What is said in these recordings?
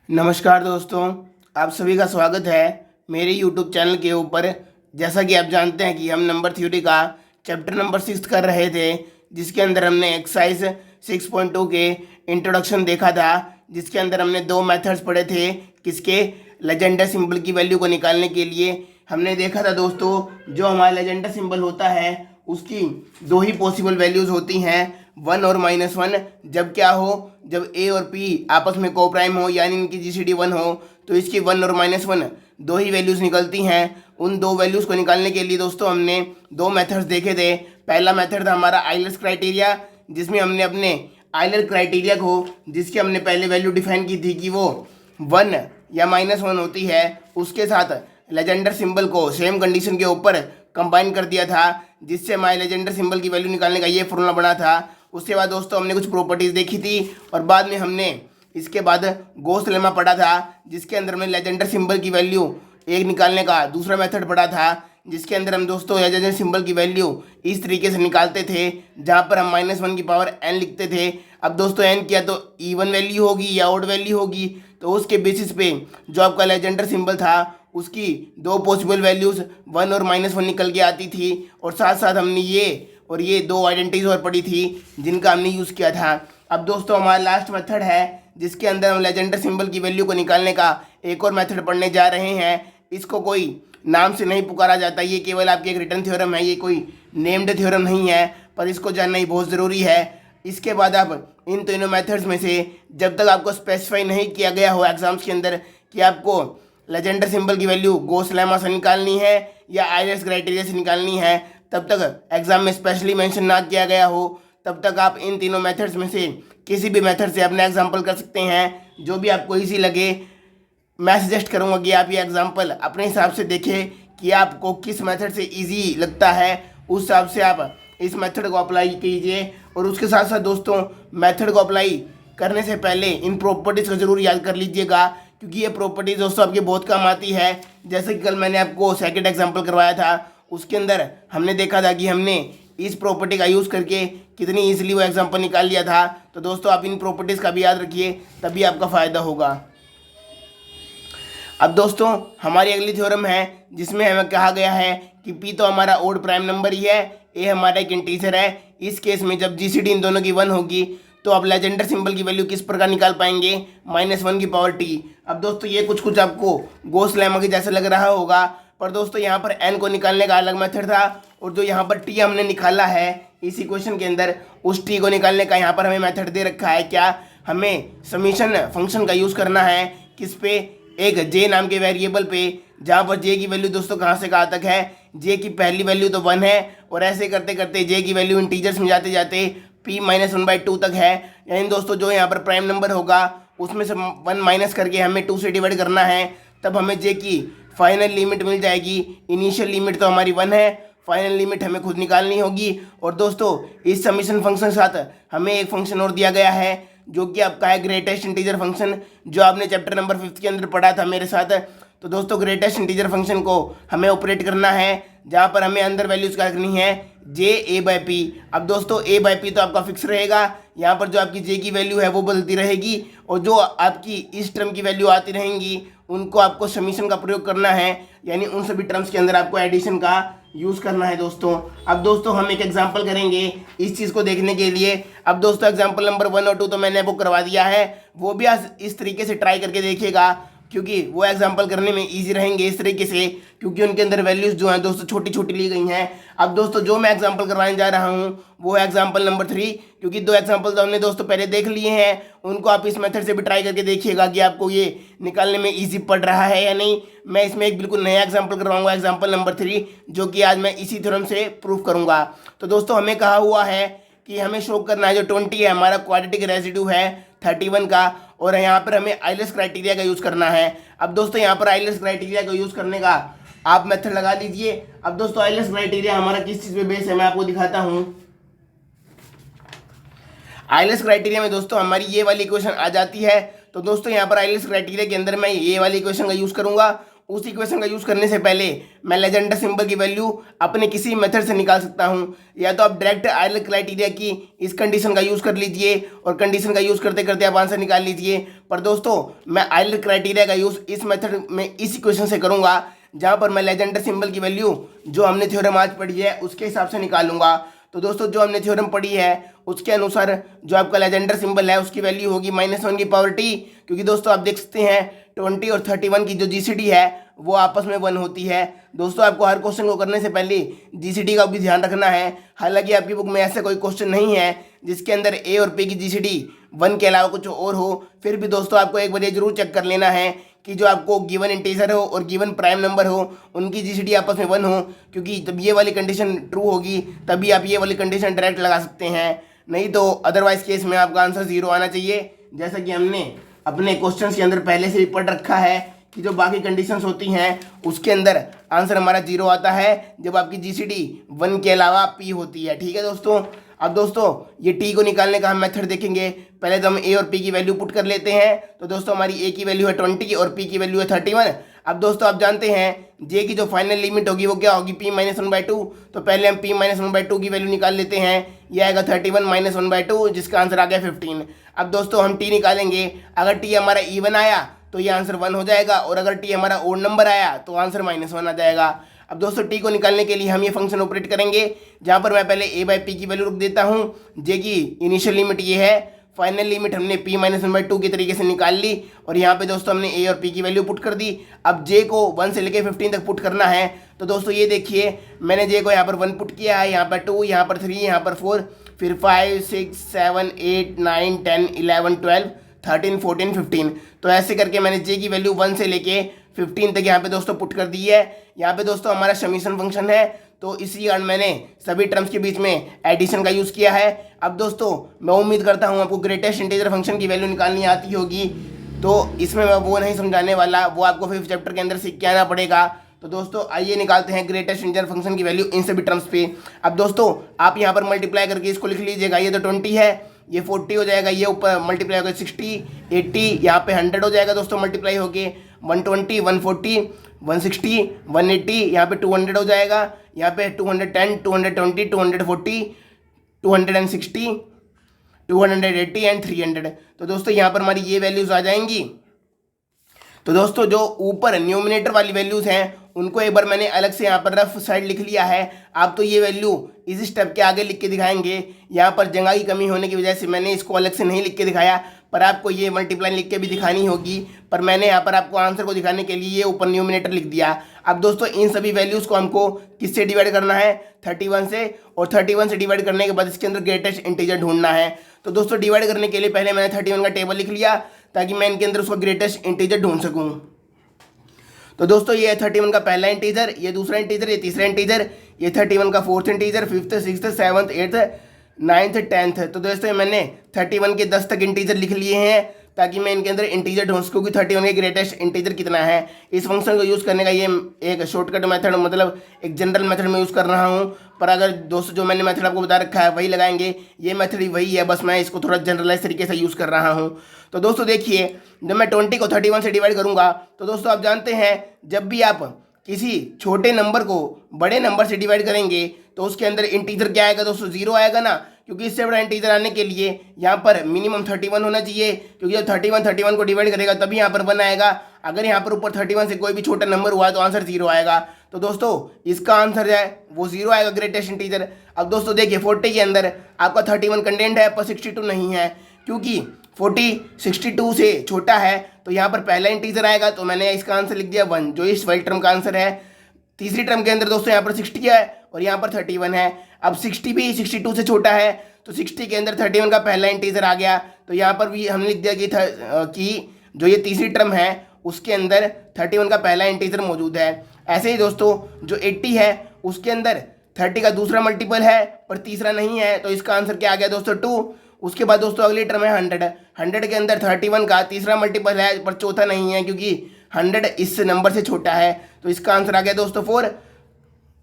नमस्कार दोस्तों, आप सभी का स्वागत है मेरे यूट्यूब चैनल के ऊपर। जैसा कि आप जानते हैं कि हम नंबर थ्योरी का चैप्टर नंबर 6 कर रहे थे, जिसके अंदर हमने एक्सरसाइज 6.2 के इंट्रोडक्शन देखा था, जिसके अंदर हमने दो मेथड्स पढ़े थे। किसके? लेजेंडर सिंबल की वैल्यू को निकालने के लिए हमने देखा था दोस्तों, जो हमारा लेजेंडर सिंबल होता है उसकी दो ही पॉसिबल वैल्यूज़ होती हैं, 1 और -1। जब क्या हो, जब ए और पी आपस में को प्राइम हो, यानी इनकी जीसीडी 1 हो, तो इसकी 1 और -1 दो ही वैल्यूज़ निकलती हैं। उन दो वैल्यूज़ को निकालने के लिए दोस्तों हमने दो मेथड्स देखे थे। पहला मेथड था हमारा आइलर्स क्राइटेरिया, जिसमें हमने अपने आइलर क्राइटेरिया को, जिसकी हमने पहले वैल्यू डिफाइन की थी कि वो 1 या -1 होती है, उसके साथ लेजेंडर सिंबल को सेम कंडीशन के ऊपर कंबाइन कर दिया था, जिससे हमारे लेजेंडर सिंबल की वैल्यू निकालने का ये फॉर्मूला बना था। उसके बाद दोस्तों हमने कुछ प्रॉपर्टीज़ देखी थी, और बाद में हमने इसके बाद गॉस लेमा पढ़ा था, जिसके अंदर में लेजेंडर सिंबल की वैल्यू एक निकालने का दूसरा मेथड पढ़ा था, जिसके अंदर हम दोस्तों लेजेंडर सिंबल की वैल्यू इस तरीके से निकालते थे, जहाँ पर हम -1 की पावर n लिखते थे। अब दोस्तों n किया तो इवन वैल्यू होगी या ऑड वैल्यू होगी, तो उसके बेसिस पे जो आपका लेजेंडर सिंबल था उसकी दो पॉसिबल वैल्यूज़ 1 और -1 निकल के आती थी। और साथ साथ हमने ये दो आइडेंटिटीज और पढ़ी थी, जिनका हमने यूज़ किया था। अब दोस्तों हमारा लास्ट मेथड है, जिसके अंदर हम लेजेंडर सिंबल की वैल्यू को निकालने का एक और मेथड पढ़ने जा रहे हैं। इसको कोई नाम से नहीं पुकारा जाता, ये केवल आपकी एक रिटर्न थ्योरम है, ये कोई नेम्ड थ्योरम नहीं है, पर इसको जानना ही बहुत ज़रूरी है। इसके बाद आप इन तीनों मेथड्स में से जब तक आपको स्पेसिफाई नहीं किया गया हो एग्जाम्स के अंदर कि आपको लेजेंडर सिंबल की वैल्यू गॉस लेमा से निकालनी है या आइलर्स क्राइटेरिया से निकालनी है, तब तक एग्जाम में स्पेशली मेंशन ना किया गया हो, तब तक आप इन तीनों मेथड्स में से किसी भी मेथड से अपना एग्जाम्पल कर सकते हैं, जो भी आपको ईजी लगे। मैं सजेस्ट करूंगा कि आप ये एग्जाम्पल अपने हिसाब से देखें कि आपको किस मेथड से ईजी लगता है, उस हिसाब से आप इस मेथड को अप्लाई कीजिए। और उसके साथ साथ दोस्तों, मेथड को अप्लाई करने से पहले इन प्रॉपर्टीज़ को ज़रूर याद कर लीजिएगा, क्योंकि ये प्रॉपर्टीज़ दोस्तों आपके बहुत काम आती है। जैसे कि कल मैंने आपको सेकंड एग्जांपल करवाया था, उसके अंदर हमने देखा था कि हमने इस प्रॉपर्टी का यूज़ करके कितनी ईजिली वो एग्जांपल निकाल लिया था। तो दोस्तों आप इन प्रॉपर्टीज़ का भी याद रखिए, तभी आपका फ़ायदा होगा। अब दोस्तों हमारी अगली थ्योरम है, जिसमें हमें कहा गया है कि पी तो हमारा ओड प्राइम नंबर ही है, ए हमारा एक इंटीजर है। इस केस में जब जीसीडी इन दोनों की 1 होगी, तो आप लेजेंडर सिंबल की वैल्यू किस प्रकार निकाल पाएंगे? -1 की पावर टी। अब दोस्तों ये कुछ आपको गॉस लेमा के जैसा लग रहा होगा, पर दोस्तों यहाँ पर n को निकालने का अलग मेथड था, और जो यहाँ पर t हमने निकाला है इस इक्वेशन के अंदर, उस t को निकालने का यहाँ पर हमें मेथड दे रखा है। क्या? हमें समीशन फंक्शन का यूज़ करना है। किस पे? एक j नाम के वेरिएबल पे, जहाँ पर j की वैल्यू दोस्तों कहाँ से कहाँ तक है? j की पहली वैल्यू तो 1 है, और ऐसे करते करते j की वैल्यू इंटीजर्स में जाते जाते p -1/2 तक है। यानी दोस्तों जो यहाँ पर प्राइम नंबर होगा उसमें से 1 माइनस करके हमें 2 से डिवाइड करना है, तब हमें j की फाइनल लिमिट मिल जाएगी। इनिशियल लिमिट तो हमारी 1 है, फाइनल लिमिट हमें खुद निकालनी होगी। और दोस्तों इस समीशन फंक्शन के साथ हमें एक फंक्शन और दिया गया है, जो कि आपका है ग्रेटेस्ट इंटीजर फंक्शन, जो आपने चैप्टर नंबर 5 के अंदर पढ़ा था मेरे साथ। तो दोस्तों ग्रेटेस्ट इंटीजर फंक्शन को हमें ऑपरेट करना है, जहाँ पर हमें अंदर वैल्यूज़ क्या रखनी है? a/p। अब दोस्तों a/p तो आपका फिक्स रहेगा, यहाँ पर जो आपकी j की वैल्यू है वो बदलती रहेगी, और जो आपकी इस टर्म की वैल्यू आती रहेंगी उनको आपको समीशन का प्रयोग करना है, यानी उन सभी टर्म्स के अंदर आपको एडिशन का यूज़ करना है दोस्तों। अब दोस्तों हम एक एग्जांपल करेंगे इस चीज़ को देखने के लिए। अब दोस्तों एग्जांपल नंबर 1 और 2 तो मैंने आपको करवा दिया है, वो भी आज इस तरीके से ट्राई करके देखिएगा, क्योंकि वो एग्जांपल करने में इजी रहेंगे इस तरीके से, क्योंकि उनके अंदर वैल्यूज़ जो हैं दोस्तों छोटी छोटी ली गई हैं। अब दोस्तों जो मैं एग्जांपल करवाने जा रहा हूँ वो है एग्जांपल नंबर 3, क्योंकि दो एग्जांपल तो हमने दोस्तों पहले देख लिए हैं, उनको आप इस मेथड से भी ट्राई करके देखिएगा कि आपको ये निकालने में ईजी पड़ रहा है या नहीं। मैं इसमें एक बिल्कुल नया एग्जाम्पल करवाऊंगा, एग्जाम्पल नंबर 3, जो कि आज मैं इसी थ्योरम से प्रूव करूँगा। तो दोस्तों हमें कहा हुआ है कि हमें शो करना है जो 20 है हमारा क्वाड्रेटिक रेसिड्यू है 31 का, और यहाँ पर हमें आइलर्स क्राइटेरिया का यूज़ करना है। अब दोस्तों यहाँ पर आइलर्स क्राइटेरिया का यूज़ करने का आप मेथड लगा लीजिए। अब दोस्तों आइलर्स क्राइटेरिया हमारा किस चीज़ पे बेस है मैं आपको दिखाता हूँ। आइलर्स क्राइटेरिया में दोस्तों हमारी ये वाली इक्वेशन आ जाती है। तो दोस्तों यहाँ पर आइलर्स क्राइटेरिया के अंदर मैं ये वाली इक्वेशन का यूज़ करूँगा, उस इक्वेशन का यूज़ करने से पहले मैं लेजेंडर सिंबल की वैल्यू अपने किसी मेथड से निकाल सकता हूं, या तो आप डायरेक्ट आयलर क्राइटेरिया की इस कंडीशन का यूज़ कर लीजिए और कंडीशन का यूज़ करते करते आप आंसर निकाल लीजिए। पर दोस्तों मैं आयलर क्राइटेरिया का यूज़ इस मेथड में इस इक्वेशन से करूँगा जहाँ पर मैं लेजेंडर सिंबल की वैल्यू जो हमने थ्योरम आज पढ़ी है उसके हिसाब से निकालूंगा। तो दोस्तों जो हमने थ्योरम पढ़ी है उसके अनुसार जो आपका लेजेंडर सिंबल है उसकी वैल्यू होगी -1 की पावर टी, क्योंकि दोस्तों आप देख सकते हैं 20 और 31 की जो जीसीडी है वो आपस में 1 होती है। दोस्तों आपको हर क्वेश्चन को करने से पहले जीसीडी का भी ध्यान रखना है। हालांकि आपकी बुक में ऐसा कोई क्वेश्चन नहीं है जिसके अंदर ए और पी की जीसीडी 1 के अलावा कुछ और हो, फिर भी दोस्तों आपको एक बार ये जरूर चेक कर लेना है कि जो आपको गिवन इंटीजर हो और गिवन प्राइम नंबर हो उनकी जीसीडी आपस में 1 हो, क्योंकि जब ये वाली कंडीशन ट्रू होगी तभी आप ये वाली कंडीशन डायरेक्ट लगा सकते हैं, नहीं तो अदरवाइज केस में आपका आंसर 0 आना चाहिए। जैसा कि हमने अपने क्वेश्चन के अंदर पहले से ही पढ़ रखा है कि जो बाकी कंडीशंस होती हैं उसके अंदर आंसर हमारा 0 आता है जब आपकी जीसीडी 1 के अलावा पी होती है। ठीक है दोस्तों। अब दोस्तों ये टी को निकालने का हम मेथड देखेंगे। पहले तो हम ए और पी की वैल्यू पुट कर लेते हैं। तो दोस्तों हमारी ए की वैल्यू है 20 और पी की वैल्यू है 31। अब दोस्तों आप जानते हैं जे की जो फाइनल लिमिट होगी वो क्या होगी, p - 1/2। तो पहले हम p - 1/2 की वैल्यू निकाल लेते हैं। ये आएगा 31 - 1/2 जिसका आंसर आ गया 15। अब दोस्तों हम t निकालेंगे। अगर t हमारा इवन आया तो ये आंसर 1 हो जाएगा, और अगर t हमारा ओड नंबर आया तो आंसर -1 आ जाएगा। अब दोस्तों t को निकालने के लिए हम ये फंक्शन ऑपरेट करेंगे जहाँ पर मैं पहले a/p की वैल्यू रख देता हूँ। j की इनिशियल लिमिट ये है, फाइनल लिमिट हमने p - 1/2 की तरीके से निकाल ली, और यहाँ पे दोस्तों हमने a और p की वैल्यू पुट कर दी। अब j को 1 से लेके 15 तक पुट करना है। तो दोस्तों ये देखिए मैंने j को यहाँ पर 1 पुट किया है, यहाँ पर 2, यहाँ पर 3, यहाँ पर 4, फिर 5, 6, 7, 8, 9, 10, 11, 12, 13, 14, 15। तो ऐसे करके मैंने j की वैल्यू 1 से लेके 15 तक यहाँ पे दोस्तों पुट कर दी है। यहाँ पे दोस्तों हमारा समीशन फंक्शन है, तो इसी कारण मैंने सभी टर्म्स के बीच में एडिशन का यूज़ किया है। अब दोस्तों मैं उम्मीद करता हूँ आपको ग्रेटेस्ट इंटीजर फंक्शन की वैल्यू निकालनी आती होगी, तो इसमें मैं वो नहीं समझाने वाला, वो आपको 5th चैप्टर के अंदर सीख के आना पड़ेगा। तो दोस्तों आइए निकालते हैं ग्रेटेस्ट इंटीजर फंक्शन की वैल्यू इन सभी टर्म्स पे। अब दोस्तों आप यहाँ पर मल्टीप्लाई करके इसको लिख लीजिएगा। ये तो 20 है, ये 40 हो जाएगा, ये ऊपर मल्टीप्लाई होकर 60, 80, यहाँ पे 100 हो जाएगा दोस्तों मल्टीप्लाई होके 120, 140, 160, 180, यहाँ पे 200 हो जाएगा, यहाँ पे 210, 220, 240, 260, 280 एंड 300। तो दोस्तों यहाँ पर हमारी ये वैल्यूज़ आ जाएंगी। तो दोस्तों जो ऊपर न्यूमिनेटर वाली वैल्यूज़ हैं उनको एक बार मैंने अलग से यहाँ पर रफ साइड लिख लिया है। आप तो ये वैल्यू इस स्टेप के आगे लिख के दिखाएंगे। यहाँ पर जगह की कमी होने की वजह से मैंने इसको अलग से नहीं लिख के दिखाया, पर आपको ये मल्टीप्लाई लिख के भी दिखानी होगी, पर मैंने यहाँ पर आपको आंसर को दिखाने के लिए ये ऊपर न्यूमिनेटर लिख दिया। अब दोस्तों इन सभी वैल्यूज़ को हमको किससे डिवाइड करना है, 31 से, और 31 से डिवाइड करने के बाद इसके अंदर ग्रेटेस्ट इंटीजर ढूंढना है। तो दोस्तों डिवाइड करने के लिए पहले मैंने 31 का टेबल लिख लिया ताकि मैं इनके अंदर उसका ग्रेटेस्ट इंटीजर ढूंढ सकूँ। तो दोस्तों ये है 31 का पहला इंटीजर, ये दूसरा इंटीजर, ये तीसरा इंटीजर, ये 31 का 4th integer, 5th, 6th, 7th, 8th, 9th, 10th। तो दोस्तों मैंने 31 के 10 तक इंटीजर लिख लिए हैं ताकि मैं इनके अंदर इंटीजर ढूंढ सकूँ कि 31 के ग्रेटेस्ट इंटीजर कितना है। इस फंक्शन को यूज़ करने का ये एक शॉर्टकट मेथड, मतलब एक जनरल मेथड में यूज़ कर रहा हूँ, पर अगर दोस्तों जो मैंने मेथड आपको बता रखा है वही लगाएंगे। ये मेथड ही वही है, बस मैं इसको थोड़ा जनरलाइज तरीके से यूज़ कर रहा हूँ। तो दोस्तों देखिए जब मैं 20 को 31 से डिवाइड करूँगा तो दोस्तों आप जानते हैं जब भी आप किसी छोटे नंबर को बड़े नंबर से डिवाइड करेंगे तो उसके अंदर इंटीजर क्या आएगा दोस्तों, 0 आएगा ना, क्योंकि इससे बड़ा इंटीजर आने के लिए यहाँ पर मिनिमम 31 होना चाहिए, क्योंकि जब 31 को डिवाइड करेगा तभी यहाँ पर 1 आएगा। अगर यहाँ पर ऊपर 31 से कोई भी छोटा नंबर हुआ तो आंसर 0 आएगा। तो दोस्तों इसका आंसर है वो 0 आएगा, ग्रेटेस्ट इंटीजर। अब दोस्तों देखिए 40 के अंदर आपका 31 कंटेंट है पर 62 नहीं है, क्योंकि 40 62 से छोटा है, तो यहाँ पर पहला इंटीजर आएगा, तो मैंने इसका आंसर लिख दिया 1, जो इस वाली टर्म का आंसर है। तीसरी टर्म के अंदर दोस्तों यहाँ पर 60 है और यहाँ पर 31 है। अब 60 भी 62 से छोटा है, तो 60 के अंदर 31 का पहला इंटीजर आ गया, तो यहाँ पर भी हमने लिख दिया कि जो ये तीसरी टर्म है उसके अंदर 31 का पहला इंटीजर मौजूद है। ऐसे ही दोस्तों जो 80 है उसके अंदर 30 का दूसरा मल्टीपल है पर तीसरा नहीं है, तो इसका आंसर क्या आ गया दोस्तों 2। उसके बाद दोस्तों अगली टर्म है 100 के अंदर 31 का तीसरा मल्टीपल है पर चौथा नहीं है, क्योंकि 100 इस नंबर से छोटा है, तो इसका आंसर आ गया दोस्तों 4।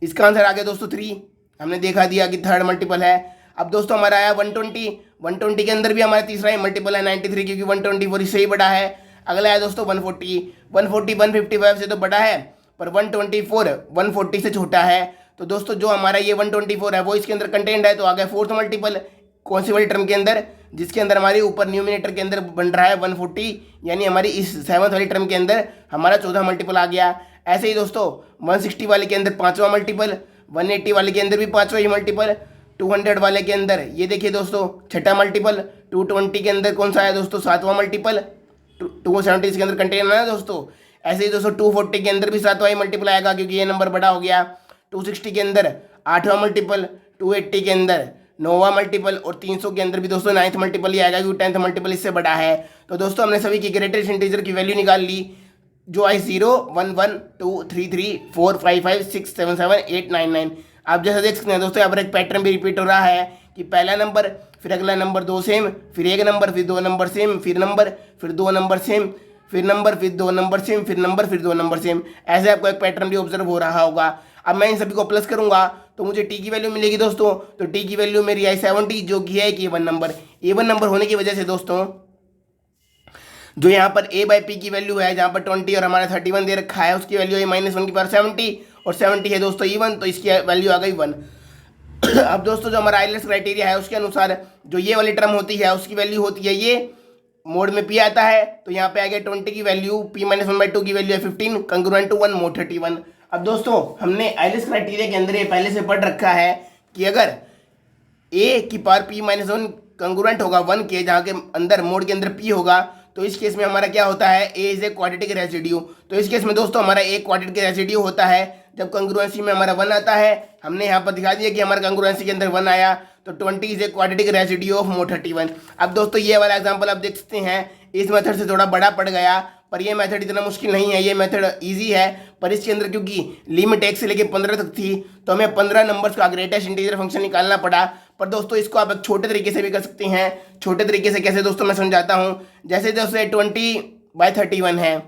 इसका आंसर आ गया दोस्तों 3, हमने देखा दिया कि थर्ड मल्टीपल है। अब दोस्तों हमारा आया 120 के अंदर भी हमारा तीसरा ही मल्टीपल है 93, क्योंकि 124 इससे ही बड़ा है। अगला है दोस्तों 140, 140 155 से तो बड़ा है, पर 124 140 से छोटा है। तो दोस्तों जो हमारा ये 124 है वो इसके अंदर कंटेंट है, तो आ गया फोर्थ मल्टीपल कौन सी वाली टर्म के अंदर, जिसके अंदर हमारे ऊपर न्यूमिनेटर के अंदर बन रहा है 140, यानी हमारी इस 7th वाली टर्म के अंदर हमारा 14 मल्टीपल आ गया। ऐसे ही दोस्तों 160 वाले के अंदर 5वां मल्टीपल, 180 वाले के अंदर भी 5वां ही मल्टीपल, 200 वाले के अंदर ये देखिए दोस्तों 6ठा मल्टीपल, 220 के अंदर कौन सा है दोस्तों 7वां मल्टीपल, 270 इसके अंदर कंटेन है ना दोस्तों। ऐसे ही दोस्तों 240 के अंदर भी 7वां ही मल्टीपल आएगा क्योंकि ये नंबर बड़ा हो गया। 260 के अंदर 8वां मल्टीपल, 280 के अंदर 9वां मल्टीपल और 300 के अंदर भी दोस्तों 9th मल्टीपल ही आएगा क्योंकि 10th मल्टीपल इससे बड़ा है। तो दोस्तों हमने सभी की ग्रेटेस्ट इंटीजर की वैल्यू निकाल ली, जो आई 0 1 1 2 3 3 4 5 5 6 7 7 8 9 9। आप जैसा देख सकते हैं दोस्तों यहाँ पर एक पैटर्न भी रिपीट हो रहा है कि पहला नंबर, फिर अगला नंबर 2 सेम, फिर एक नंबर, फिर 2 नंबर सेम, फिर नंबर, फिर 2 नंबर सेम, फिर नंबर, फिर 2 नंबर सेम, फिर नंबर, फिर 2 नंबर सेम। ऐसे आपको एक पैटर्न भी ऑब्जर्व हो रहा होगा। अब मैं इन सभी को प्लस करूंगा तो मुझे टी की वैल्यू मिलेगी दोस्तों। तो टी की वैल्यू मेरी आई 70, जो कि है एक A1 नंबर। A1 नंबर होने की वजह से दोस्तों जो यहाँ पर a बाई पी की वैल्यू है, जहाँ पर 20 और हमारा 31 दे रखा है, उसकी वैल्यू है -1 की पावर 70 और 70 है दोस्तों E1, तो इसकी वैल्यू आ गई 1। अब दोस्तों जो हमारा आइलेट्स क्राइटेरिया है उसके अनुसार जो ये वाली टर्म होती है उसकी वैल्यू होती है ये मोड में p आता है, तो यहाँ पे आ गया 20 की वैल्यू, p-1/2 की वैल्यू है 15 कंग्रुएंट टू 1 मोड 31। अब दोस्तों हमने आइलेट्स क्राइटेरिया के अंदर ये पहले से पढ़ रखा है कि अगर a की पावर p-1 कंग्रुएंट होगा 1 के, जहाँ के अंदर मोड के अंदर p होगा, तो इस केस में हमारा क्या होता है a is a quadratic residue. तो इस केस में दोस्तों हमारा a क्वाड्रेटिक रेसिड्यू होता है जब कंग्रुएंसी में हमारा 1 आता है। हमने यहाँ पर दिखा दिया कि हमारा कंग्रुएंसी के अंदर 1 आया, तो 20 is a quadratic residue of mode 31। अब दोस्तों ये वाला एग्जांपल आप देख सकते हैं, इस मेथड से थोड़ा बड़ा पड़ गया, पर ये मेथड इतना मुश्किल नहीं है, ये मेथड इजी है। पर इसके अंदर क्योंकि लिमिट 1 से लेकर 15 तक थी, तो हमें 15 नंबर्स का ग्रेटेस्ट इंटीजर फंक्शन निकालना पड़ा। पर दोस्तों इसको आप एक छोटे तरीके से भी कर सकते हैं। छोटे तरीके से कैसे दोस्तों मैं समझाता हूँ। जैसे दोस्तों 20/31 है,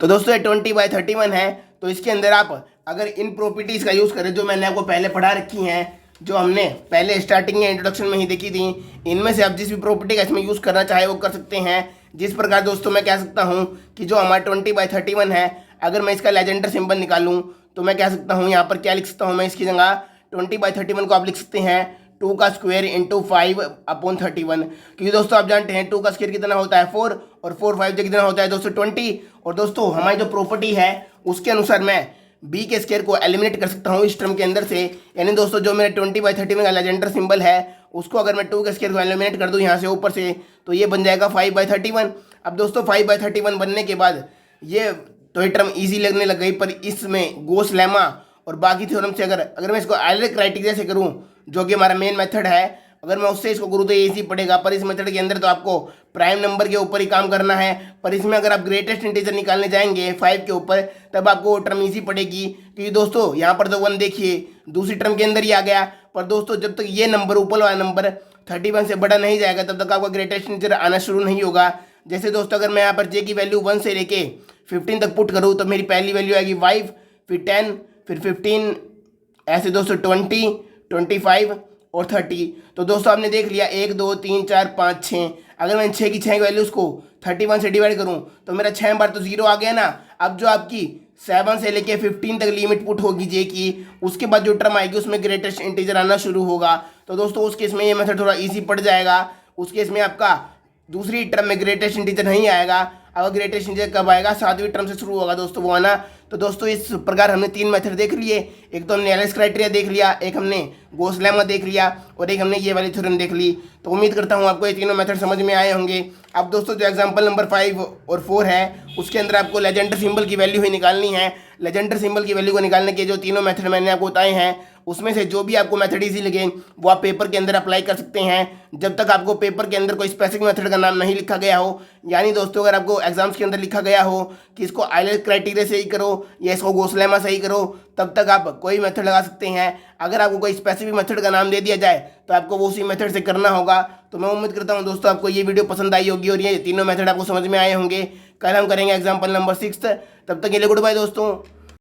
तो दोस्तों 20/31 है, तो इसके अंदर आप अगर इन प्रॉपर्टीज़ का यूज़ करें जो मैंने आपको पहले पढ़ा रखी हैं, जो हमने पहले स्टार्टिंग या इंट्रोडक्शन में ही देखी थी, इनमें से आप जिस भी प्रॉपर्टी का इसमें यूज़ करना चाहे वो कर सकते हैं। जिस प्रकार दोस्तों मैं कह सकता हूँ कि जो हमारा 20/31 है, अगर मैं इसका लेजेंडर सिंबल निकालूँ तो मैं कह सकता हूँ यहाँ पर क्या लिख सकता हूँ मैं इसकी जगह 20/31 को आप लिख सकते हैं 2 का स्क्वायर इंटू 5/31, क्योंकि दोस्तों आप जानते हैं 2 का स्क्वायर कितना होता है 4 और 4 5 जो कितना होता है दोस्तों 20। और दोस्तों हमारी जो प्रॉपर्टी है उसके अनुसार मैं b के स्क्वायर को एलिमिनेट कर सकता हूँ इस टर्म के अंदर से। यानी दोस्तों जो मेरे 20/31 का लेजेंडर सिंबल है उसको अगर मैं 2 के स्क्वायर को एलिमिनेट कर दूँ यहाँ से ऊपर से, तो ये बन जाएगा 5/31। अब दोस्तों 5/31 बनने के बाद ये तो ये टर्म ईजी लगने लग गई, पर इसमें गोस लेमा और बाकी थ्योरम से अगर मैं इसको आइलेट क्राइटेरिया से करूं जो कि हमारा मेन मेथड है, अगर मैं उससे इसको करूँ तो ये इजी पड़ेगा। पर इस मेथड के अंदर तो आपको प्राइम नंबर के ऊपर ही काम करना है, पर इसमें अगर आप ग्रेटेस्ट इंटीजर निकालने जाएंगे 5 के ऊपर, तब आपको वो टर्म ईजी पड़ेगी। क्योंकि दोस्तों यहाँ पर तो 1 देखिए दूसरी टर्म के अंदर ही आ गया, पर दोस्तों जब तक ये नंबर ऊपर वाला नंबर 31 से बड़ा नहीं जाएगा तब तक आपका ग्रेटेस्ट इंटीजर आना शुरू नहीं होगा। जैसे दोस्तों अगर मैं यहाँ पर जे की वैल्यू 1 से लेके 15 तक पुट करूँ तो मेरी पहली वैल्यू आएगी 5, फिर 10, फिर 15, ऐसे दोस्तों 20, 25 और 30। तो दोस्तों आपने देख लिया 1 2 3 4 5 6। अगर मैं 6 की 6 वैल्यूज़ को 31 से डिवाइड करूं तो मेरा 6 बार तो 0 आ गया ना। अब जो आपकी 7 से लेके 15 तक लिमिट पुट होगी जे की, उसके बाद जो टर्म आएगी उसमें ग्रेटेस्ट इंटीजर आना शुरू होगा। तो दोस्तों उस केस में ये मेथड थोड़ा ईजी पड़ जाएगा। उस केस में आपका दूसरी टर्म में ग्रेटेस्ट इंटीजर नहीं आएगा। अगर ग्रेटेस्ट इंटीजर कब आएगा, 7वीं टर्म से शुरू होगा दोस्तों वो आना। तो दोस्तों इस प्रकार हमने 3 मेथड देख लिए। एक तो हमने एलिस क्राइटेरिया देख लिया, एक हमने गोस लेमा देख लिया और एक हमने ये वाली थ्योरम देख ली। तो उम्मीद करता हूँ आपको ये तीनों मेथड समझ में आए होंगे। अब दोस्तों जो एग्जांपल नंबर 5 और 4 है उसके अंदर आपको लेजेंडर सिंबल की वैल्यू ही निकालनी है। लेजेंडर सिंबल की वैल्यू को निकालने के जो तीनों मेथड मैंने आपको बताए हैं उसमें से जो भी आपको मेथड ईजी लगे वो आप पेपर के अंदर अप्लाई कर सकते हैं, जब तक आपको पेपर के अंदर कोई स्पेसिफिक मेथड का नाम नहीं लिखा गया हो। यानी दोस्तों अगर आपको एग्जाम्स के अंदर लिखा गया हो कि इसको आइलेट्स क्राइटेरिया से ही करो या इसको गोस लेमा से ही करो, तब तक आप कोई मेथड लगा सकते हैं। अगर आपको कोई स्पेसिफिक मेथड का नाम दे दिया जाए तो आपको वो उसी मेथड से करना होगा। तो मैं उम्मीद करता हूँ दोस्तों आपको ये वीडियो पसंद आई होगी और ये तीनों मेथड आपको समझ में आए होंगे। कल हम करेंगे एग्जाम्पल नंबर 6। तब तक के लिए गुड बाय दोस्तों।